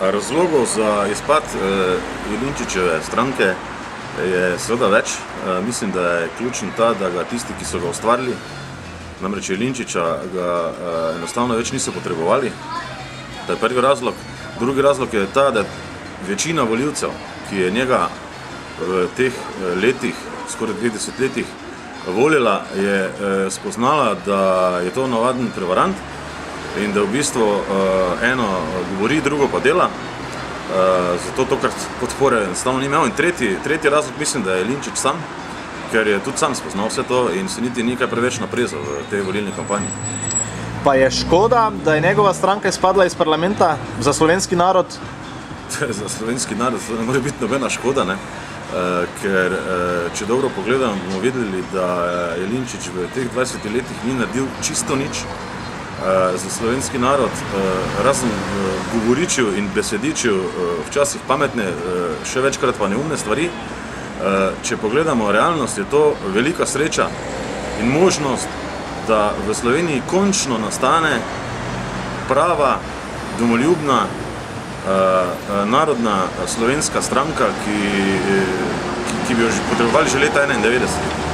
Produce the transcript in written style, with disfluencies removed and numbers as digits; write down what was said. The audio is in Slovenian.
Razlogov za izpad Jelinčičeve stranke je seveda več. Mislim, da je ključen ta, da ga tisti, ki so ga ustvarili, namreč Jelinčiča, ga enostavno več niso potrebovali. To je prvi razlog. Drugi razlog je ta, da večina volivcev, ki je njega v teh letih, skoraj 20 letih, volila, je spoznala, da je to navaden prevarant in da v bistvu eno govori, drugo pa dela. Zato to, kar podpore enostavno ni imel. In tretji razlog mislim, da je Jelinčič sam, ker je tudi sam spoznal vse to in se niti ni kaj preveč naprezal v tej volilni kampanji. Pa je škoda, da je njegova stranka izpadla iz parlamenta za slovenski narod? Za slovenski narod to ne more biti nobena škoda, ne? Ker če dobro pogledam, bomo videli, da Jelinčič v teh 20 letih ni naredil čisto nič za slovenski narod, razen govoričil in besedičil, včasih pametne, še večkrat pa neumne stvari. Če pogledamo realnost, je to velika sreča in možnost, da v Sloveniji končno nastane prava, domoljubna, narodna slovenska stranka, ki bi jo potrebovali že leta 1991.